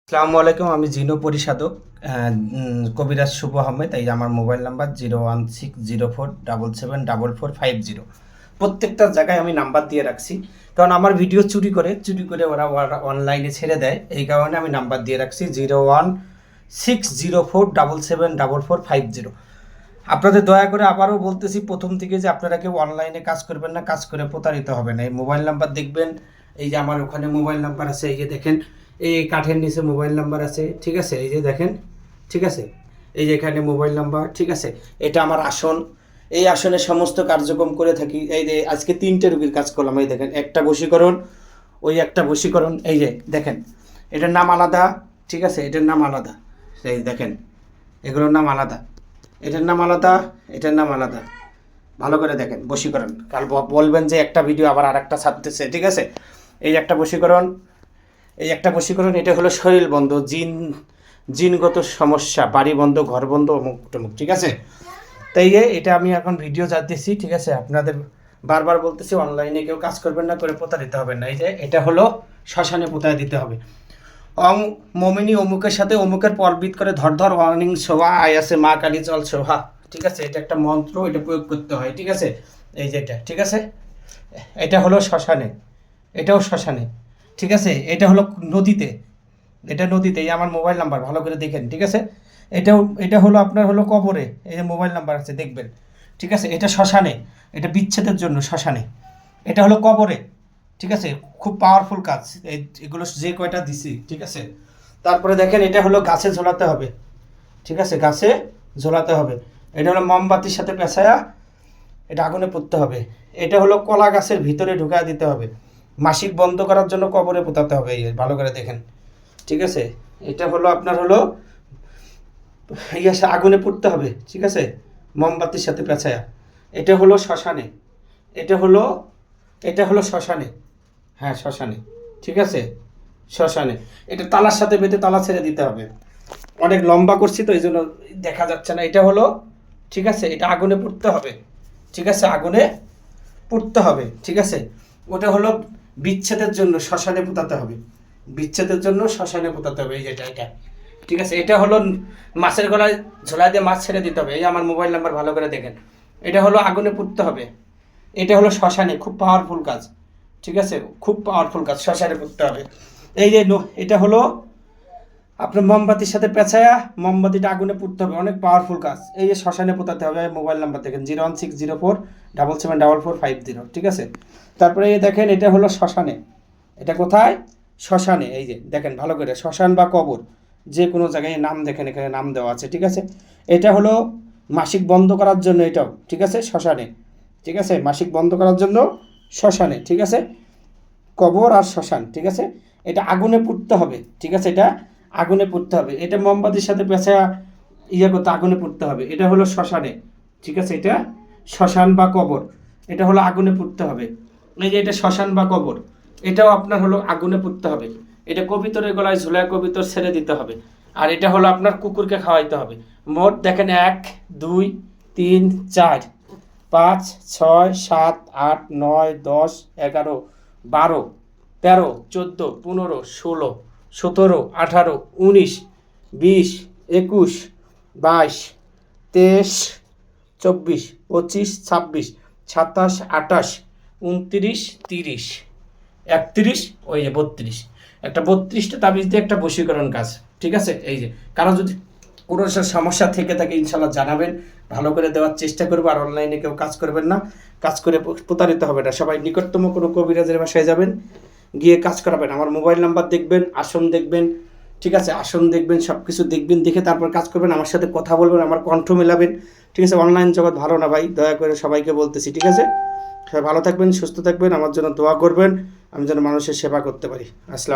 আসসালামু আলাইকুম, আমি জিনো পরিশাদক কবিরাজ শুভ আহমেদ। এই আমার মোবাইল নাম্বার 01604774450। প্রত্যেকটা জায়গায় আমি নাম্বার দিয়ে রাখছি, কারণ আমার ভিডিও চুরি করে ওরা অনলাইনে ছেড়ে দেয়। এই কারণে আমি নাম্বার দিয়ে রাখছি 01604774450। আপনাদের দয়া করে আবারও বলতেছি প্রথম থেকে যে আপনারা কেউ অনলাইনে কাজ করবেন না, কাজ করে প্রতারিত হবে না। এই মোবাইল নাম্বার দেখবেন, এই যে আমার ওখানে মোবাইল নাম্বার আছে, এই যে দেখেন, এই কাঠের নিচে মোবাইল নাম্বার আছে, ঠিক আছে, এই যে দেখেন, ঠিক আছে, এই যে এখানে মোবাইল নাম্বার, ঠিক আছে। এটা আমার আসন, এই আসনে সমস্ত কার্যক্রম করে থাকি। এই যে আজকে 3টে রুগীর কাজ করলাম, এই দেখেন, একটা বশীকরণ, ওই একটা বশীকরণ, এই যে দেখেন, এটার নাম আলাদা, ঠিক আছে, এটার নাম আলাদা, এই দেখেন, এগুলোর নাম আলাদা, এটার নাম আলাদা, এটার নাম আলাদা। ভালো করে দেখেন, বশীকরণ। কাল বলবেন যে একটা ভিডিও আবার আর একটা ছাড়তেছে, ঠিক আছে। এই একটা বশীকরণ, এই একটা বশীকরণ, এটা হলো শরীর বন্ধ, জিনগত সমস্যা, বাড়ি বন্ধ, ঘর বন্ধ, অমুক টমুক, ঠিক আছে। তাই এটা আমি এখন ভিডিও যাচ্ছি, ঠিক আছে। আপনাদের বারবার বলতেছি অনলাইনে কেউ কাজ করবেন না, করে প্রতারিত হবেন না। এই যে এটা হলো শ্মশানে পোতায় দিতে হবে। অং মমিনী অমুকের সাথে অমুকের পরবিত করে ধর ধর ওয়ার্নিং সোহা আয় আছে মা কালী জল সোহা, ঠিক আছে। এটা একটা মন্ত্র, এটা প্রয়োগ করতে হয়, ঠিক আছে। এই যে এটা, ঠিক আছে, এটা হলো শ্মশানে, এটাও শ্মশানে, ঠিক আছে। এটা হলো নদীতে, এটা নদীতে। এই আমার মোবাইল নাম্বার, ভালো করে দেখেন, ঠিক আছে। এটা হলো আপনার হলো কবরে, এই যে মোবাইল নাম্বার আছে, দেখবেন, ঠিক আছে। এটা শ্মশানে, এটা বিচ্ছেদের জন্য শ্মশানে। এটা হলো কবরে, ঠিক আছে। খুব পাওয়ারফুল কাজ, এগুলো যে কয়টা দিছি, ঠিক আছে। তারপরে দেখেন, এটা হলো গাছে ঝোলাতে হবে, ঠিক আছে, গাছে ঝোলাতে হবে। এটা হলো মোমবাতির সাথে পেঁচায়া এটা আগুনে পুঁততে হবে। এটা হলো কলা গাছের ভিতরে ঢুকায় দিতে হবে। মাসিক বন্ধ করার জন্য কবরে পোতাতে হবে, এই ভালো করে দেখেন, ঠিক আছে। এটা হলো আপনার হলো আগুনে পুড়তে হবে, ঠিক আছে, মোমবাতির সাথে পেঁচায়া। এটা হলো শ্মশানে, এটা হলো শ্মশানে, হ্যাঁ শ্মশানে, ঠিক আছে, শ্মশানে। এটা তালার সাথে বেঁধে তালা ছেড়ে দিতে হবে। অনেক লম্বা করছি তো এই জন্য দেখা যাচ্ছে না। এটা হলো, ঠিক আছে, এটা আগুনে পুড়তে হবে, ঠিক আছে, আগুনে পুড়তে হবে, ঠিক আছে। ওটা হলো বিচ্ছেদের জন্য শ্মশানে পোতাতে হবে, বিচ্ছেদের জন্য শ্মশানে পোতাতে হবে। এই যেটা, এটা, ঠিক আছে। এটা হলো মাছের গলায় ঝোলা দিয়ে মাছ ছেড়ে দিতে হবে। এই আমার মোবাইল নাম্বার, ভালো করে দেখেন। এটা হলো আগুনে পুড়তে হবে। এটা হলো শ্মশানে, খুব পাওয়ারফুল কাজ, ঠিক আছে, খুব পাওয়ারফুল কাজ, শ্মশানে পুড়তে হবে। এই যে এটা হলো আপনার মোমবাতির সাথে পেঁচায়া মোমবাতিটা আগুনে পুড়তে হবে, অনেক পাওয়ারফুল কাজ। এই যে শ্মশানে পোতাতে হবে। মোবাইল নাম্বার দেখেন 01604774450, ঠিক আছে। তারপরে এই দেখেন, এটা হলো শ্মশানে, এটা কোথায়, শ্মশানে। এই যে দেখেন ভালো করে, শ্মশান বা কবর যে কোনো জায়গায় নাম দেখেন, এখানে নাম দেওয়া আছে, ঠিক আছে। এটা হলো মাসিক বন্ধ করার জন্য, এটাও, ঠিক আছে, শ্মশানে, ঠিক আছে, মাসিক বন্ধ করার জন্য শ্মশানে, ঠিক আছে, কবর আর শ্মশান, ঠিক আছে। এটা আগুনে পুড়তে হবে, ঠিক আছে, এটা আগুনে পুড়তে হবে। এটা মোমবাতির সাথে পেঁচা করতে আগুনে পুড়তে হবে। এটা হলো শ্মশানে, ঠিক আছে, এটা শ্মশান বা কবর, এটা হলো আগুনে পুড়তে হবে। এই যে এটা শ্মশান বা কবর, এটাও আপনার হলো আগুনে পুড়তে হবে। এটা কবিতরের গলায় ঝোলায় কবিতর ছেড়ে দিতে হবে। আর এটা হলো আপনার কুকুরকে খাওয়াইতে হবে। মোট দেখেন 1 2 3 4 5 6 7 8 9 10 11 12 13 14 15 16 17 18 19 20 21 22 23 24 25 26 27 28 29 30 31, ওই যে 32, একটা 32টা তাবিজ দিয়ে একটা বশীকরণ কাজ, ঠিক আছে। এই যে কারো যদি কোনো সমস্যা থেকে থাকে ইনশাল্লাহ জানাবেন, ভালো করে দেওয়ার চেষ্টা করবো। আর অনলাইনে কেউ কাজ করবেন না, কাজ করে প্রতারিত হবে না। সবাই নিকটতম কোনো কবিরাজের বাসায় যাবেন, গিয়ে কাজ করাবেন। আমার মোবাইল নাম্বার দেখবেন, আসন দেখবেন, ঠিক আছে, আসন দেখবেন, সব কিছু দেখবেন, দেখে তারপর কাজ করবেন। আমার সাথে কথা বলবেন, আমার কণ্ঠ মেলাবেন, ঠিক আছে। অনলাইন জগৎ ভালো না ভাই, দয়া করে সবাইকে বলতেছি, ঠিক আছে। সবাই ভালো থাকবেন, সুস্থ থাকবেন, আমার জন্য দোয়া করবেন, আমি যেন মানুষের সেবা করতে পারি। আসসালাম।